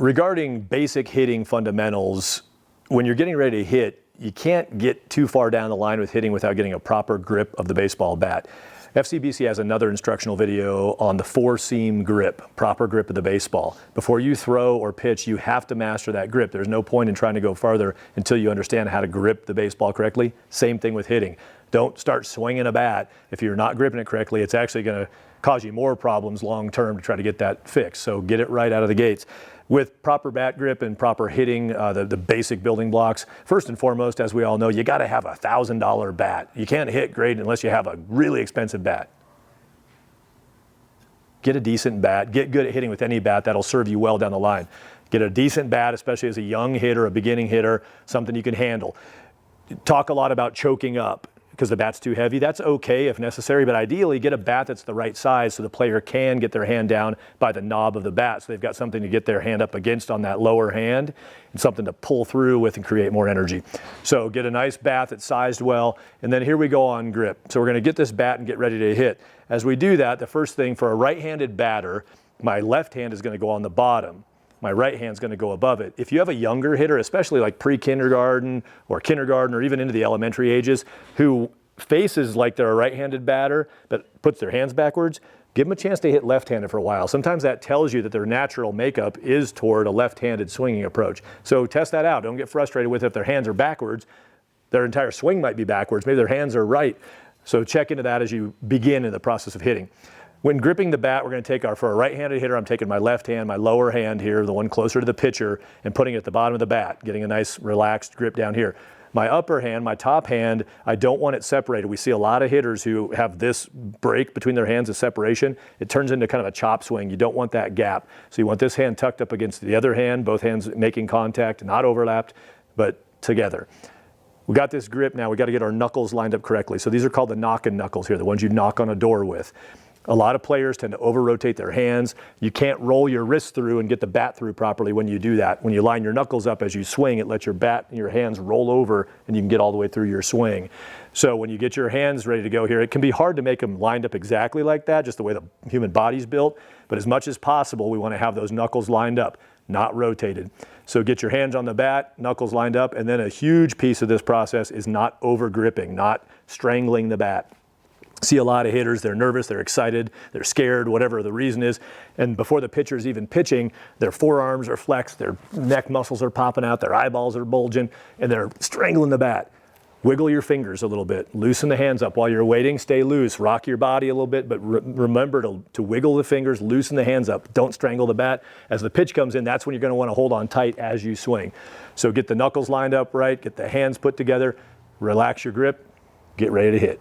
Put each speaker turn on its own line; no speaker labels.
Regarding basic hitting fundamentals, when you're getting ready to hit, you can't get too far down the line with hitting without getting a proper grip of the baseball bat. FCBC has another instructional video on the 4-seam grip, proper grip of the baseball. Before you throw or pitch, you have to master that grip. There's no point in trying to go farther until you understand how to grip the baseball correctly. Same thing with hitting. Don't start swinging a bat. If you're not gripping it correctly, it's actually going to cause you more problems long term to try to get that fixed. So get it right out of the gates. With proper bat grip and proper hitting, the basic building blocks, first and foremost, as we all know, you got to have a $1,000 bat. You can't hit great unless you have a really expensive bat. Get a decent bat. Get good at hitting with any bat. That'll serve you well down the line. Get a decent bat, especially as a young hitter, a beginning hitter, something you can handle. Talk a lot about choking up because the bat's too heavy. That's okay if necessary, but ideally get a bat that's the right size so the player can get their hand down by the knob of the bat, so they've got something to get their hand up against on that lower hand and something to pull through with and create more energy. So get a nice bat that's sized well, and then here we go on grip. So we're going to get this bat and get ready to hit. As we do that, the first thing for a right-handed batter, my left hand is going to go on the bottom. My right hand's going to go above it. If you have a younger hitter, especially like pre-kindergarten or kindergarten or even into the elementary ages, who faces like they're a right-handed batter but puts their hands backwards, give them a chance to hit left-handed for a while. Sometimes that tells you that their natural makeup is toward a left-handed swinging approach. So test that out. Don't get frustrated with if their hands are backwards. Their entire swing might be backwards. Maybe their hands are right. So check into that as you begin in the process of hitting. When gripping the bat, we're going to take for a right-handed hitter, I'm taking my left hand, my lower hand here, the one closer to the pitcher, and putting it at the bottom of the bat, getting a nice relaxed grip down here. My upper hand, my top hand, I don't want it separated. We see a lot of hitters who have this break between their hands, a separation. It turns into kind of a chop swing. You don't want that gap. So you want this hand tucked up against the other hand, both hands making contact, not overlapped, but together. We got this grip now. We got to get our knuckles lined up correctly. So these are called the knocking knuckles here, the ones you knock on a door with. A lot of players tend to over-rotate their hands. You can't roll your wrist through and get the bat through properly when you do that. When you line your knuckles up as you swing, it lets your bat and your hands roll over and you can get all the way through your swing. So when you get your hands ready to go here, it can be hard to make them lined up exactly like that, just the way the human body's built. But as much as possible, we want to have those knuckles lined up, not rotated. So get your hands on the bat, knuckles lined up, and then a huge piece of this process is not over-gripping, not strangling the bat. See a lot of hitters, they're nervous, they're excited, they're scared, whatever the reason is. And before the pitcher's even pitching, their forearms are flexed, their neck muscles are popping out, their eyeballs are bulging, and they're strangling the bat. Wiggle your fingers a little bit, loosen the hands up while you're waiting, stay loose, rock your body a little bit, but remember to wiggle the fingers, loosen the hands up, don't strangle the bat. As the pitch comes in, that's when you're going to want to hold on tight as you swing. So get the knuckles lined up right, get the hands put together, relax your grip, get ready to hit.